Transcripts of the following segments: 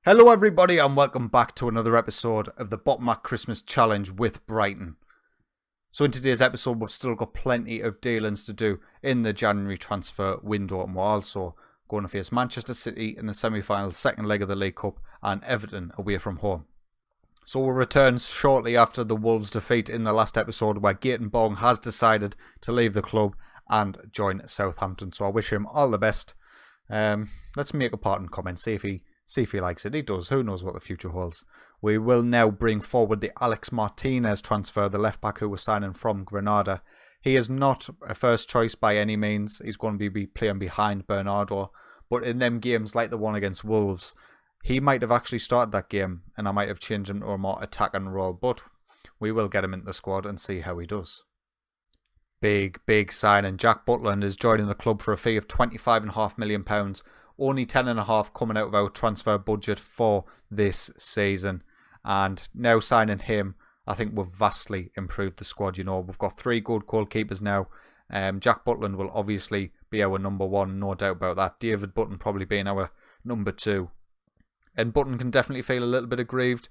Hello everybody and welcome back to another episode of the Bottom Mac Christmas Challenge with Brighton. So in today's episode we've still got plenty of dealings to do in the January transfer window, and we're also going to face Manchester City in the semi-final second leg of the League Cup and Everton away from home. So we'll return shortly after the Wolves defeat in the last episode, where Gaten Bong has decided to leave the club and join Southampton. So I wish him all the best. Let's make a parting comment, see if he likes it. He does. Who knows what the future holds. We will now bring forward the Alex Martinez transfer, the left back who was signing from Granada. He is not a first choice by any means. He's going to be playing behind Bernardo. But in them games like the one against Wolves, he might have actually started that game and I might have changed him to a more attacking role. But we will get him into the squad and see how he does. Big signing. Jack Butland is joining the club for a fee of £25.5 million. Only 10.5 coming out of our transfer budget for this season. And now signing him, I think we've vastly improved the squad. You know, we've got 3 good goalkeepers now. Jack Butland will obviously be our number 1, no doubt about that. David Button probably being our number 2. And Button can definitely feel a little bit aggrieved.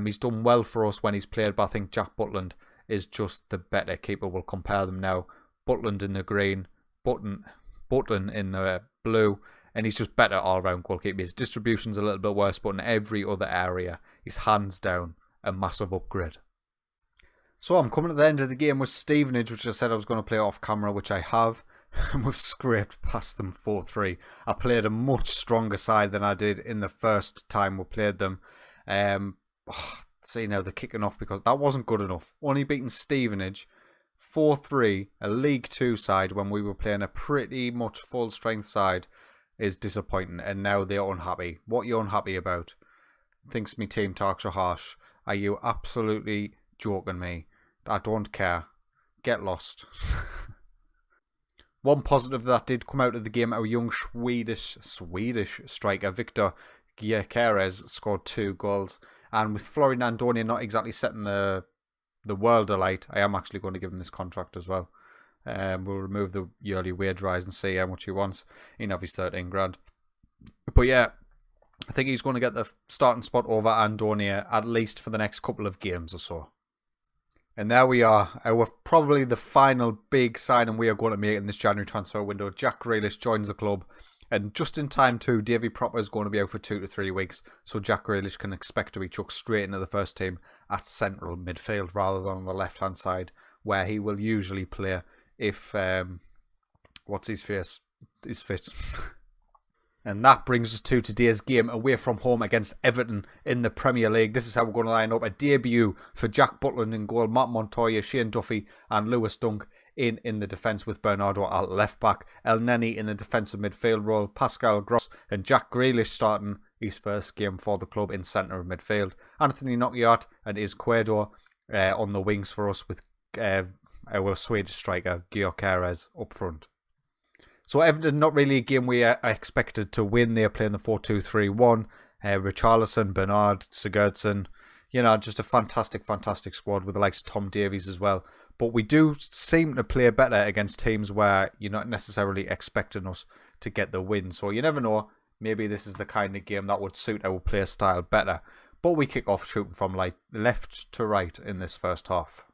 He's done well for us when he's played, but I think Jack Butland is just the better keeper. We'll compare them now. Butland in the green, Button in the blue. And he's just better all-round goalkeeper. His distribution's a little bit worse, but in every other area, he's hands down a massive upgrade. So I'm coming to the end of the game with Stevenage, which I said I was going to play off camera, which I have. And we've scraped past them 4-3. I played a much stronger side than I did in the first time we played them. See, now they're kicking off because that wasn't good enough. Only beating Stevenage 4-3, a League 2 side, when we were playing a pretty much full-strength side, is disappointing, and now they're unhappy. What are you unhappy about? Thinks me team talks are harsh. Are you absolutely joking me? I don't care. Get lost. One positive that did come out of the game, our young Swedish striker Victor Gyökeres scored 2 goals, and with Florian Andoni not exactly setting the world alight, I am actually going to give him this contract as well. We'll remove the yearly wage rise and see how much he wants. He knows he's 13 grand. But yeah, I think he's going to get the starting spot over Andonia, at least for the next couple of games or so. And there we are. Probably the final big signing we are going to make in this January transfer window. Jack Grealish joins the club. And just in time too, Davy Propper is going to be out for 2 to 3 weeks. So Jack Grealish can expect to be chucked straight into the first team at central midfield rather than on the left-hand side, where he will usually play if what's his face is fit. And that brings us to today's game away from home against Everton in the Premier League. This is how we're going to line up. A debut for Jack Butland in goal, Matt Montoya, Shane Duffy and Lewis Dunk in the defence, with Bernardo at left back, El Neni in the defensive midfield role, Pascal Gross and Jack Grealish starting his first game for the club in centre of midfield. Anthony Nokiart and Izquierdo on the wings for us, with our Swedish striker Gyökeres up front. So Everton, not really a game we expected to win. They're playing the 4-2-3-1. Richarlison, Bernard, Sigurdsson. You know, just a fantastic squad with the likes of Tom Davies as well. But we do seem to play better against teams where you're not necessarily expecting us to get the win. So you never know. Maybe this is the kind of game that would suit our play style better. But we kick off shooting from left to right in this first half.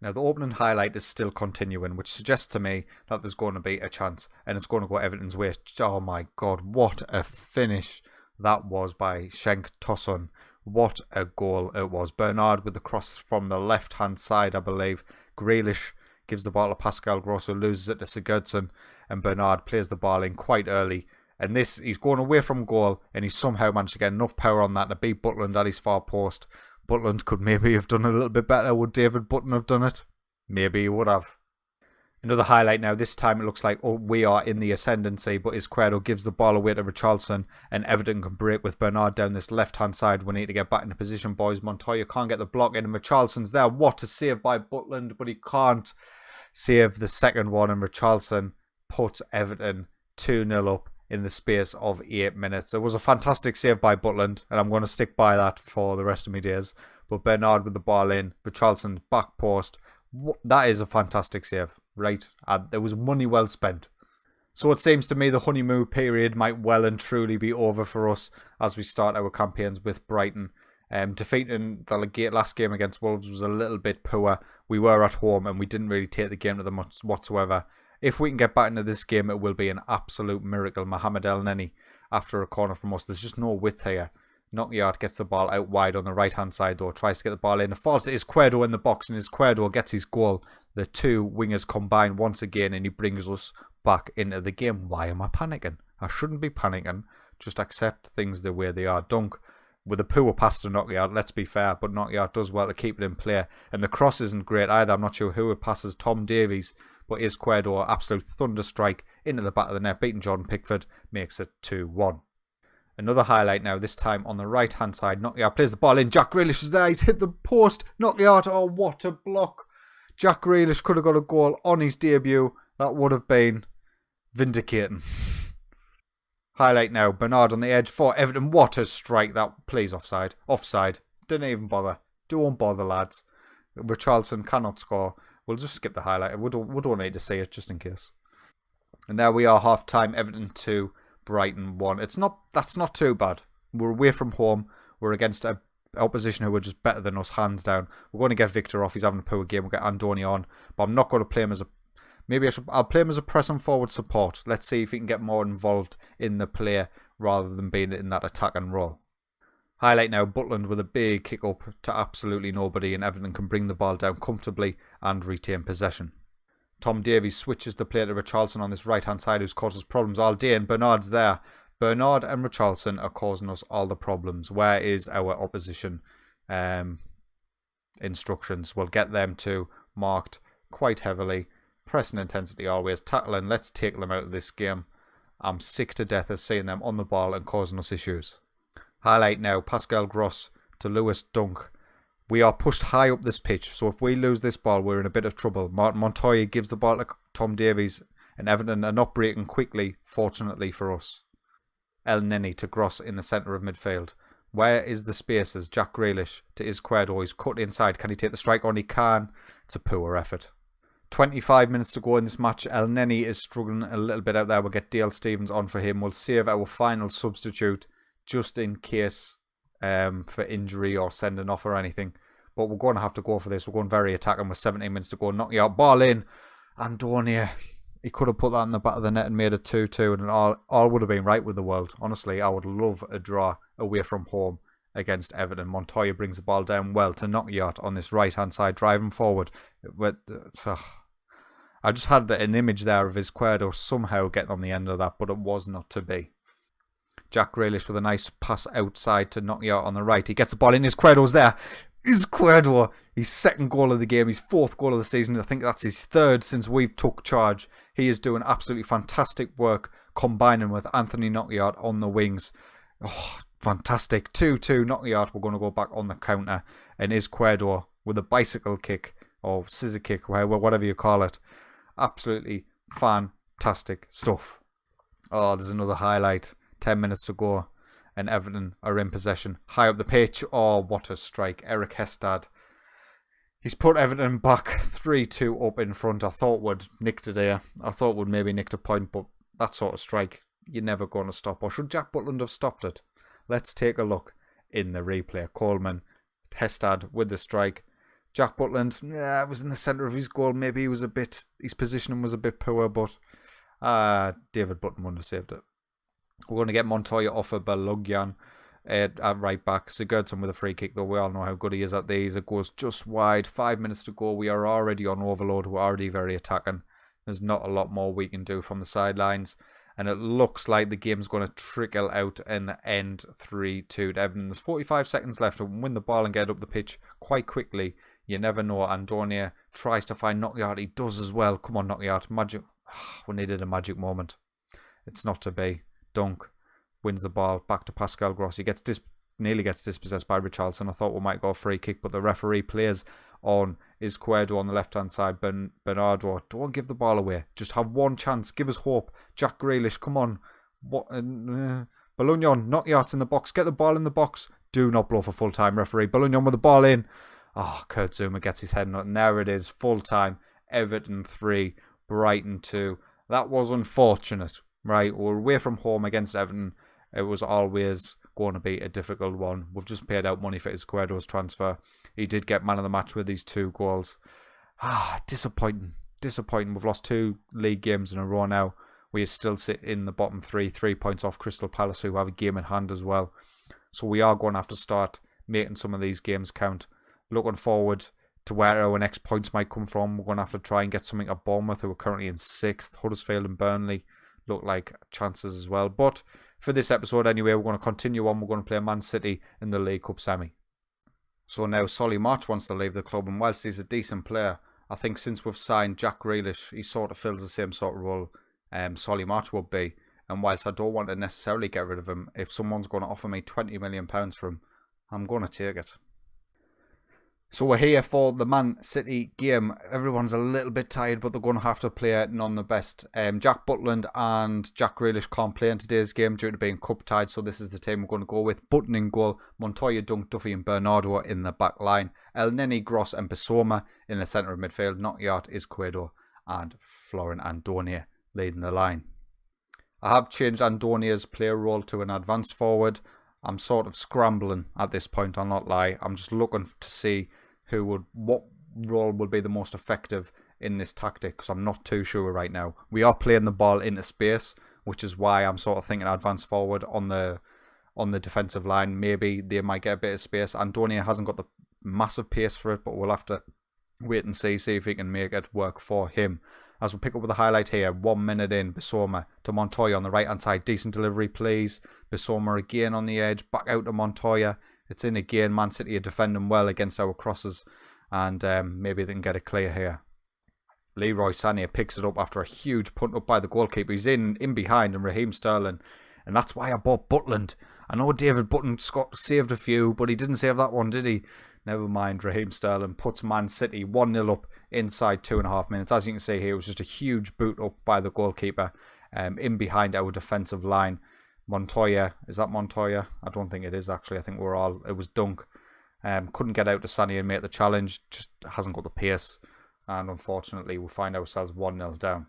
Now, the opening highlight is still continuing, which suggests to me that there's going to be a chance and it's going to go Everton's way. Oh my God, what a finish that was by Cenk Tosun. What a goal it was. Bernard with the cross from the left-hand side, I believe. Grealish gives the ball to Pascal Grosso, loses it to Sigurdsson, and Bernard plays the ball in quite early. And he's going away from goal, and he's somehow managed to get enough power on that to beat Butland at his far post. Butland could maybe have done a little bit better. Would David Button have done it? Maybe he would have. Another highlight now. This time it looks like we are in the ascendancy, but Izquierdo gives the ball away to Richarlison, and Everton can break with Bernard down this left-hand side. We need to get back into position, boys. Montoya can't get the block in, and Richarlison's there. What a save by Butland, but he can't save the second one, and Richarlison puts Everton 2-0 up in the space of 8 minutes. It was a fantastic save by Butland, and I'm going to stick by that for the rest of my days. But Bernard with the ball in, Richarlison's back post. That is a fantastic save, right? There was money well spent. So it seems to me the honeymoon period might well and truly be over for us as we start our campaigns with Brighton. Defeating the last game against Wolves was a little bit poor. We were at home and we didn't really take the game to them whatsoever. If we can get back into this game, it will be an absolute miracle. Mohamed El Neni, after a corner from us, there's just no width here. Knockyard gets the ball out wide on the right-hand side though, tries to get the ball in. It falls to Izquierdo in the box, and Izquierdo gets his goal. The two wingers combine once again, and he brings us back into the game. Why am I panicking? I shouldn't be panicking. Just accept things the way they are. Dunk with a poor pass to Knockyard, let's be fair, but Knockyard does well to keep it in play. And the cross isn't great either. I'm not sure who it passes. Tom Davies, but Izquierdo, absolute thunder strike into the back of the net, beating Jordan Pickford, makes it 2-1. Another highlight now, this time on the right-hand side. Knockyard plays the ball in. Jack Grealish is there. He's hit the post. Knockyard, oh, what a block. Jack Grealish could have got a goal on his debut. That would have been vindicating. Highlight now. Bernard on the edge for Everton. What a strike. That, please, offside. Offside. Didn't even bother. Don't bother, lads. Richarlison cannot score. We'll just skip the highlight. We don't need to see it, just in case. And there we are, half-time. Everton 2. Brighton 1. That's not too bad. We're away from home. We're against a opposition who are just better than us, hands down. We're going to get Victor off. He's having a poor game. We'll get Andoni on, but I'm not going to play him as a. I'll play him as a press and forward support. Let's see if he can get more involved in the play rather than being in that attacking role. Highlight now, Butland with a big kick up to absolutely nobody, and Everton can bring the ball down comfortably and retain possession. Tom Davies switches the play to Richarlison on this right-hand side, who's caused us problems all day, and Bernard's there. Bernard and Richarlison are causing us all the problems. Where is our opposition instructions? We'll get them too, marked quite heavily. Pressing intensity always. Tackling, let's take them out of this game. I'm sick to death of seeing them on the ball and causing us issues. Highlight now, Pascal Gross to Lewis Dunk. We are pushed high up this pitch, so if we lose this ball, we're in a bit of trouble. Martin Montoya gives the ball to Tom Davies, and Everton are not breaking quickly, fortunately for us. El Neni to Gross in the centre of midfield. Where is the spaces? Jack Grealish to Izquierdo. He's cut inside. Can he take the strike on? He can. It's a poor effort. 25 minutes to go in this match. El Neni is struggling a little bit out there. We'll get Dale Stevens on for him. We'll save our final substitute just in case for injury or sending off or anything. But we're going to have to go for this. We're going very attacking with 17 minutes to go. Knocking out, ball in. Andonia, he could have put that in the back of the net and made it 2-2, and all would have been right with the world. Honestly, I would love a draw away from home against Everton. Montoya brings the ball down well to Knockyard on this right-hand side, driving forward. I just had an image there of Izquierdo somehow getting on the end of that, but it was not to be. Jack Grealish with a nice pass outside to Knockyard on the right. He gets the ball in. Izquierdo's there. Izquierdo, his second goal of the game, his fourth goal of the season. I think that's his third since we've took charge. He is doing absolutely fantastic work combining with Anthony Knockyard on the wings. Oh, fantastic. 2-2 Knockyard. We're going to go back on the counter. And Izquierdo with a bicycle kick or scissor kick, whatever you call it. Absolutely fantastic stuff. Oh, there's another highlight. 10 minutes to go. And Everton are in possession. High up the pitch. Oh, what a strike. Eric Hestad. He's put Everton back 3-2 up in front. I thought would nicked it there. I thought would maybe nicked a point, but that sort of strike, you're never going to stop. Or should Jack Butland have stopped it? Let's take a look in the replay. Coleman, Hestad with the strike. Jack Butland, it was in the centre of his goal. Maybe his positioning was a bit poor, but David Button wouldn't have saved it. We're going to get Montoya off of Balugyan at right back. Sigurdsson with a free kick, though we all know how good he is at these. It goes just wide. 5 minutes to go. We are already on overload. We're already very attacking. There's not a lot more we can do from the sidelines. And it looks like the game's going to trickle out and end 3-2 to Everton. There's 45 seconds left to win the ball and get up the pitch quite quickly. You never know. Andonia tries to find Knockyard. He does as well. Come on, Knockyard. Magic. We needed a magic moment. It's not to be. Dunk wins the ball back to Pascal Gross. He nearly gets dispossessed by Richarlison. I thought we might go a free kick, but the referee plays on Izquierdo on the left-hand side. Bernardo, don't give the ball away. Just have one chance. Give us hope. Jack Grealish, come on. Balugnon, Knockyard's in the box. Get the ball in the box. Do not blow for full-time, referee. Balugnon with the ball in. Oh, Kurt Zouma gets his head in it. And there it is. Full-time. Everton 3, Brighton 2. That was unfortunate, right? We're away from home against Everton. It was always going to be a difficult one. We've just paid out money for Izquierdo's transfer. He did get man of the match with these 2 goals. Disappointing. We've lost 2 league games in a row now. We still sit in the bottom 3 points off Crystal Palace, who have a game in hand as well. So we are going to have to start making some of these games count. Looking forward to where our next points might come from. We're going to have to try and get something at Bournemouth, who are currently in 6th. Huddersfield and Burnley look like chances as well. But for this episode anyway, we're going to continue on. We're going to play Man City in the League Cup semi. So now Solly March wants to leave the club, and whilst he's a decent player, I think since we've signed Jack Grealish, he sort of fills the same sort of role Solly March would be. And whilst I don't want to necessarily get rid of him, if someone's going to offer me £20 million for him, I'm going to take it. So we're here for the Man City game. Everyone's a little bit tired, but they're going to have to play none the best. Jack Butland and Jack Grealish can't play in today's game due to being cup tied, so this is the team we're going to go with. Button in goal, Montoya, Dunk, Duffy and Bernardo in the back line. El Neni, Gross and Bissouma in the centre of midfield. Nokiart, Izquierdo and Florent Andonia leading the line. I have changed Andonia's player role to an advanced forward. I'm sort of scrambling at this point, I'll not lie. I'm just looking to see what role would be the most effective in this tactic, because I'm not too sure right now. We are playing the ball into space, which is why I'm sort of thinking advanced forward on the defensive line. Maybe they might get a bit of space. Andonia hasn't got the massive pace for it, but we'll have to wait and see if he can make it work for him. As we'll pick up with the highlight here, 1 minute in, Bissouma to Montoya on the right hand side. Decent delivery, please. Bissouma again on the edge, back out to Montoya. It's in again. Man City are defending well against our crosses, and maybe they can get it clear here. Leroy Sané picks it up after a huge punt up by the goalkeeper. He's in behind, and Raheem Sterling, and that's why I bought Butland. I know David Button saved a few, but he didn't save that one, did he? Never mind. Raheem Sterling puts Man City 1-0 up inside 2.5 minutes. As you can see here, it was just a huge boot up by the goalkeeper in behind our defensive line. Montoya, is that Montoya? I don't think it is actually. I think it was Dunk. Couldn't get out to Sané and make the challenge. Just hasn't got the pace. And unfortunately, we'll find ourselves 1-0 down.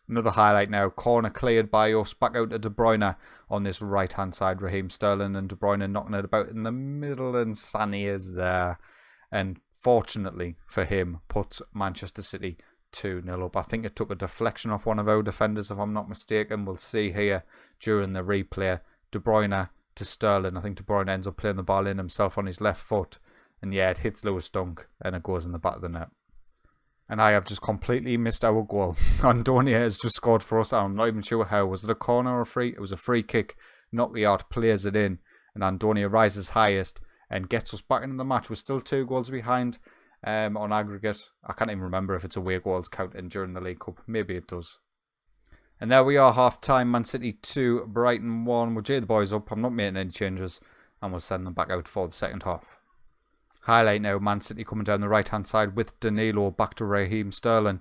Another highlight now. Corner cleared by us. Back out to De Bruyne on this right-hand side. Raheem Sterling and De Bruyne knocking it about in the middle, and Sané is there. And fortunately for him, puts Manchester City 2-0 up. I think it took a deflection off one of our defenders, if I'm not mistaken. We'll see here during the replay. De Bruyne to Sterling. I think De Bruyne ends up playing the ball in himself on his left foot. And yeah, it hits Lewis Dunk and it goes in the back of the net. And I have just completely missed our goal. Andonia has just scored for us. I'm not even sure how. Was it a corner or a free? It was a free kick. Nokiart plays it in. And Andonia rises highest and gets us back into the match. We're still 2 goals behind on aggregate. I can't even remember if it's away goals counting during the League Cup. Maybe it does. And there we are, half time. Man City 2, Brighton 1. We'll J the boys up. I'm not making any changes. And we'll send them back out for the second half. Highlight now, Man City coming down the right-hand side with Danilo back to Raheem Sterling.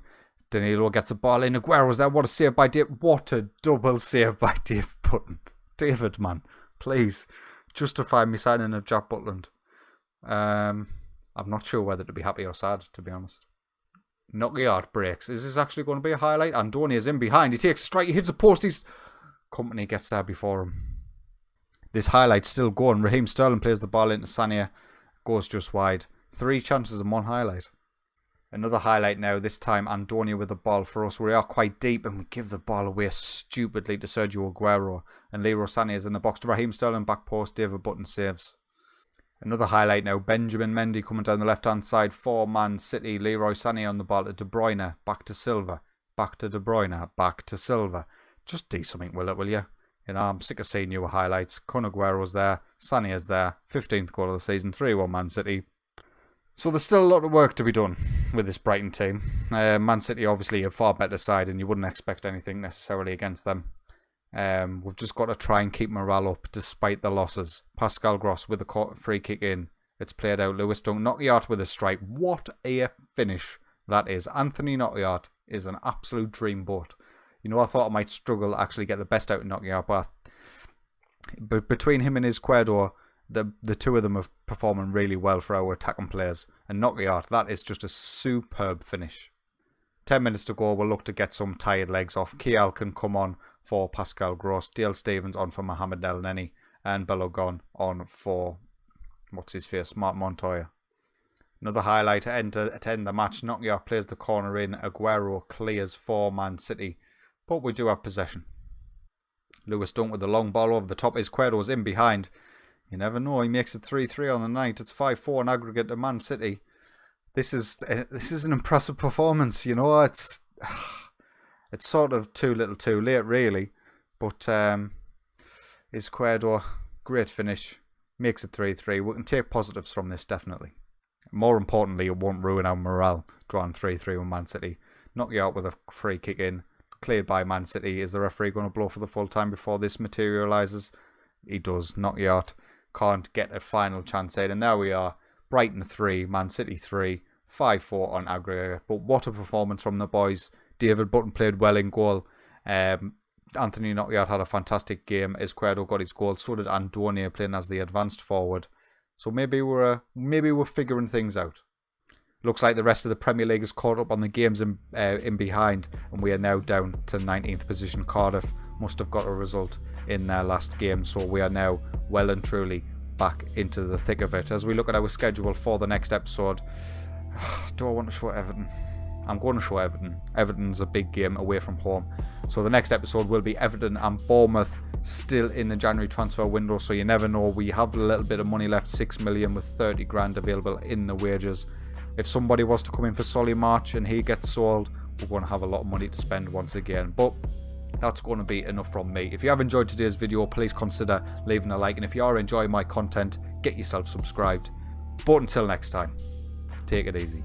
Danilo gets a ball in. Aguero's there. What a save by Dave. What a double save by Dave Button. David, man, please justify me signing of Jack Butland. I'm not sure whether to be happy or sad, to be honest. Nokiart breaks. Is this actually going to be a highlight? Andonia's in behind. He takes a strike. He hits a post. Company gets there before him. This highlight's still going. Raheem Sterling plays the ball into Sané. Goes just wide. 3 chances in one highlight. Another highlight now. This time Andonia with the ball for us. We are quite deep and we give the ball away stupidly to Sergio Aguero. And Leroy Sané is in the box to Raheem Sterling. Back post. David Button saves. Another highlight now. Benjamin Mendy coming down the left-hand side for Man City. Leroy Sané on the ball to De Bruyne. Back to Silva. Back to De Bruyne. Back to Silva. Just do something with it, will you? You know, I'm sick of seeing newer highlights. Kun Aguero's there. Sané is there. 15th goal of the season. 3-1 Man City. So there's still a lot of work to be done with this Brighton team. Man City obviously a far better side and you wouldn't expect anything necessarily against them. We've just got to try and keep morale up despite the losses. Pascal Gross with a free kick in. It's played out. Lewis Dunk. Nokiart with a strike. What a finish that is. Anthony Nokiart is an absolute dreamboat. You know, I thought I might struggle to actually get the best out of Nokiart, but between him and Izquierdo, the two of them are performing really well for our attacking players. And Nokiart, that is just a superb finish. 10 minutes to go. We'll look to get some tired legs off. Kiel can come on for Pascal Gross. Dale Stevens on for Mohamed El Neni. And Belogon on for, Mark Montoya. Another highlight to end the match. Nokia plays the corner in. Aguero clears for Man City. But we do have possession. Lewis Dunk with the long ball over the top. Izquierdo's in behind. You never know. He makes it 3-3 on the night. It's 5-4 in aggregate to Man City. This is an impressive performance. You know, it's sort of too little too late, really. But Izquierdo, great finish. Makes it 3-3. We can take positives from this, definitely. More importantly, it won't ruin our morale, drawing 3-3 with Man City. Knock you out with a free kick in. Cleared by Man City. Is the referee going to blow for the full time before this materialises? He does. Knock you out. Can't get a final chance in. And there we are. Brighton 3, Man City 3. 5-4 on aggregate. But what a performance from the boys. David Button played well in goal. Anthony Nokia had a fantastic game. Izquierdo got his goal. So did Andonia playing as the advanced forward. So maybe we're figuring things out. Looks like the rest of the Premier League is caught up on the games in behind, and we are now down to 19th position. Cardiff must have got a result in their last game, so we are now well and truly back into the thick of it. As we look at our schedule for the next episode, do I want to show Everton? I'm going to show Everton. Everton's a big game away from home. So the next episode will be Everton and Bournemouth, still in the January transfer window, so you never know. We have a little bit of money left, 6 million with 30 grand available in the wages. If somebody was to come in for Solly March and he gets sold, we're going to have a lot of money to spend once again. But that's going to be enough from me. If you have enjoyed today's video, please consider leaving a like. And if you are enjoying my content, get yourself subscribed. But until next time, take it easy.